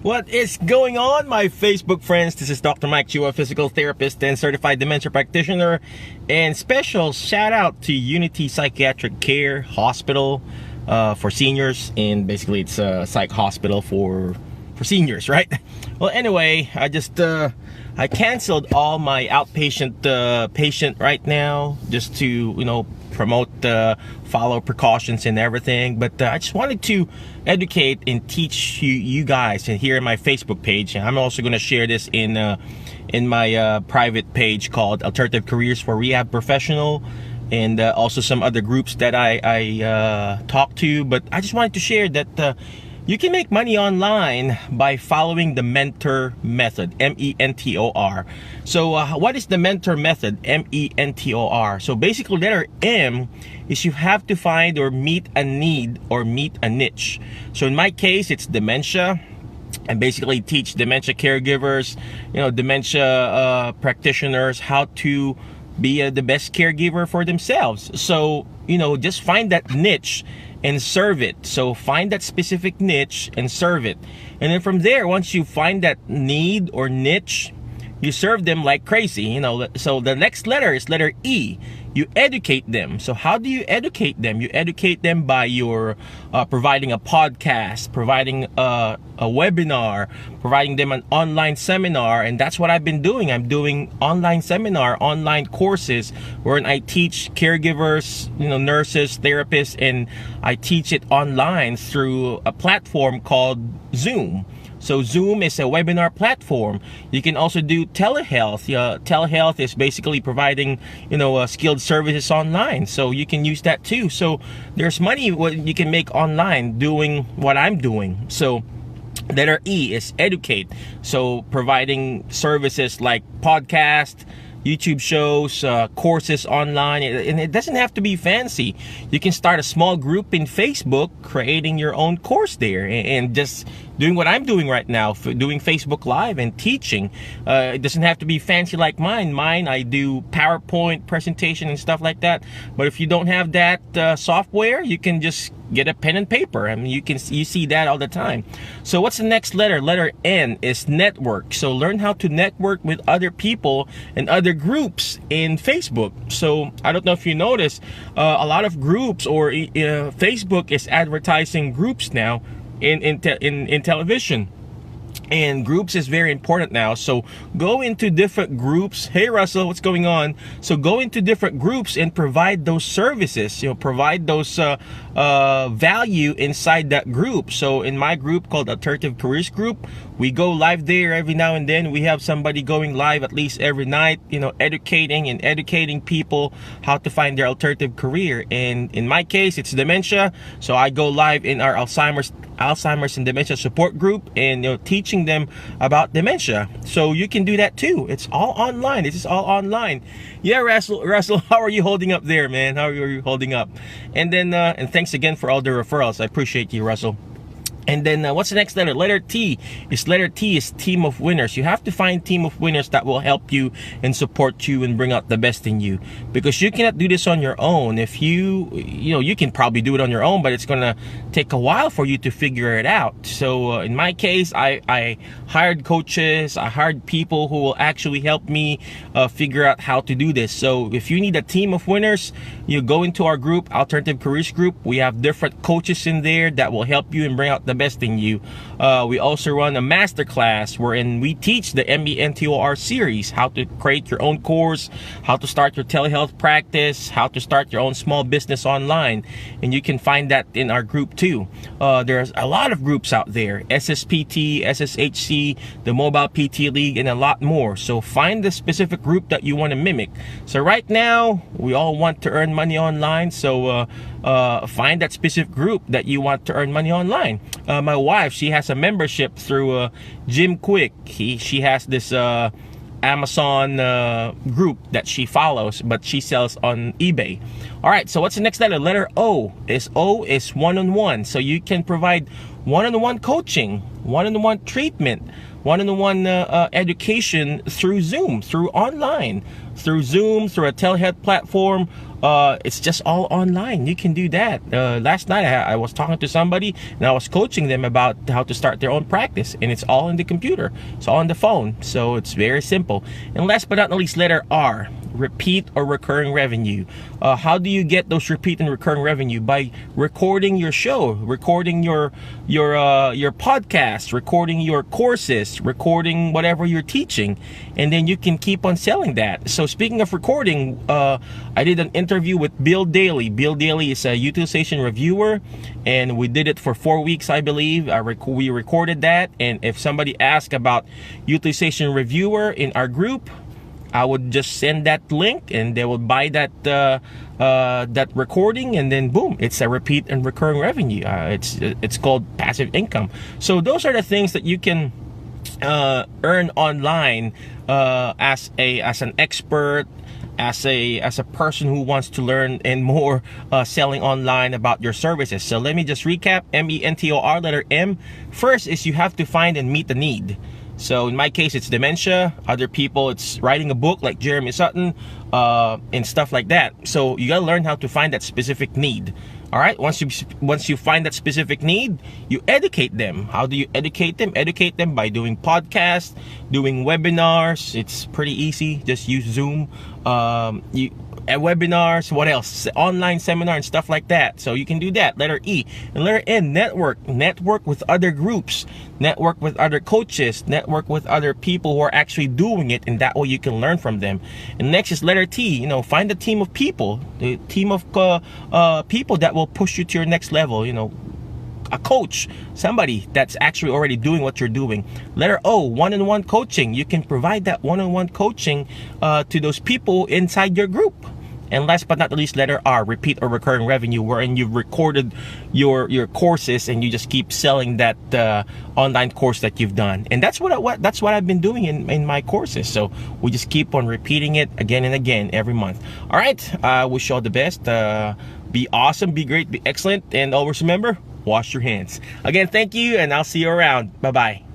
What is going on, my Facebook friends? This is Dr. Mike Chua, physical therapist and certified dementia practitioner. And special shout out to Unity Psychiatric Care Hospital for seniors. And basically it's a psych hospital for seniors, right? Well, anyway, I canceled all my outpatient patient right now just to, promote follow precautions and everything. But I just wanted to educate and teach you guys, and here in my Facebook page. I'm also going to share this in my private page called Alternative Careers for Rehab Professional, and also some other groups that I talk to. But I just wanted to share that you can make money online by following the mentor method, M-E-N-T-O-R. So what is the mentor method, M-E-N-T-O-R? So basically letter M is you have to find or meet a need or meet a niche. So in my case, it's dementia. I basically teach dementia caregivers, dementia practitioners how to be the best caregiver for themselves. So, just find that niche and serve it. So find that specific niche and serve it. And then from there, once you find that need or niche, you serve them like crazy. So the next letter is letter E. You educate them. So how do you educate them? You educate them by your providing a podcast, providing a webinar, providing them an online seminar. And that's what I've been doing. I'm doing online seminar, online courses where I teach caregivers, nurses, therapists, and I teach it online through a platform called Zoom. So Zoom is a webinar platform. You can also do telehealth. Telehealth is basically providing, skilled services online. So you can use that too. So there's money what you can make online doing what I'm doing. So letter E is educate. So providing services like podcast, YouTube shows, courses online, and it doesn't have to be fancy. You can start a small group in Facebook, creating your own course there, and just doing what I'm doing right now, doing Facebook Live and teaching. It doesn't have to be fancy like mine. I do PowerPoint presentation and stuff like that. But if you don't have that software, you can just get a pen and paper. I mean, you see that all the time. So what's the next letter? Letter N is network. So learn how to network with other people and other groups in Facebook. So I don't know if you notice, a lot of groups or Facebook is advertising groups now in television. And groups is very important now. So go into different groups. Hey Russell, what's going on? So go into different groups and provide those services, provide those value inside that group. So in my group called Alternative Careers Group, we go live there every now and then. We have somebody going live at least every night, educating people how to find their alternative career. And in my case, it's dementia. So I go live in our Alzheimer's and dementia support group, and teaching them about dementia. So you can do that too. It's all online. This is all online. Yeah, Russell, how are you holding up there, man? How are you holding up? And then and thanks again for all the referrals. I appreciate you, Russell. And then what's the next letter? Letter T is team of winners. You have to find team of winners that will help you and support you and bring out the best in you, because you cannot do this on your own. If you can probably do it on your own, but it's gonna take a while for you to figure it out. So in my case, I hired coaches. I hired people who will actually help me figure out how to do this. So if you need a team of winners, you go into our group, Alternative Careers Group. We have different coaches in there that will help you and bring out the best in you. We also run a masterclass wherein we teach the MENTOR series, how to create your own course, how to start your telehealth practice, how to start your own small business online. And you can find that in our group too. There's a lot of groups out there, SSPT, SSHC, the Mobile PT League, and a lot more. So find the specific group that you want to mimic. So right now, we all want to earn money online. So find that specific group that you want to earn money online. My wife, she has a membership through Jim Quick. She has this Amazon group that she follows, but she sells on eBay. All right, so what's the next letter? Letter O is one-on-one. So you can provide one-on-one coaching, one-on-one treatment, one-on-one education through Zoom, through online, through Zoom, through a telehealth platform. It's just all online. You can do that. Last night I was talking to somebody and I was coaching them about how to start their own practice, and it's all in the computer. It's all on the phone, so it's very simple. And last but not least, letter R, repeat or recurring revenue. How do you get those repeat and recurring revenue? By recording your show, recording your podcast, recording your courses, recording whatever you're teaching, and then you can keep on selling that. So speaking of recording, I did an interview with Bill Daly. Bill Daly is a utilization reviewer, and we did it for 4 weeks, I believe. We recorded that, and if somebody asked about utilization reviewer in our group, I would just send that link and they will buy that that recording, and then boom, it's a repeat and recurring revenue. It's called passive income. So those are the things that you can earn online as an expert, as a person who wants to learn and more selling online about your services. So let me just recap. MENTOR, letter M. First is you have to find and meet the need. So in my case, it's dementia. Other people, it's writing a book like Jeremy Sutton and stuff like that. So you gotta learn how to find that specific need. All right, once you find that specific need, you educate them. How do you educate them? Educate them by doing podcasts, doing webinars. It's pretty easy. Just use Zoom. Webinars, what else? Online seminar and stuff like that. So you can do that. Letter E. And letter N, network. Network with other groups. Network with other coaches. Network with other people who are actually doing it, and that way you can learn from them. And next is letter T. Find a team of people. The team of people that will push you to your next level. A coach, somebody that's actually already doing what you're doing. Letter O, one-on-one coaching. You can provide that one-on-one coaching to those people inside your group. And last but not least, letter R, repeat or recurring revenue, wherein you've recorded your courses and you just keep selling that online course that you've done. And that's what I've been doing in my courses. So we just keep on repeating it again and again every month. All right, wish you all the best. Be awesome, be great, be excellent, and always remember, wash your hands. Again, thank you, and I'll see you around. Bye-bye.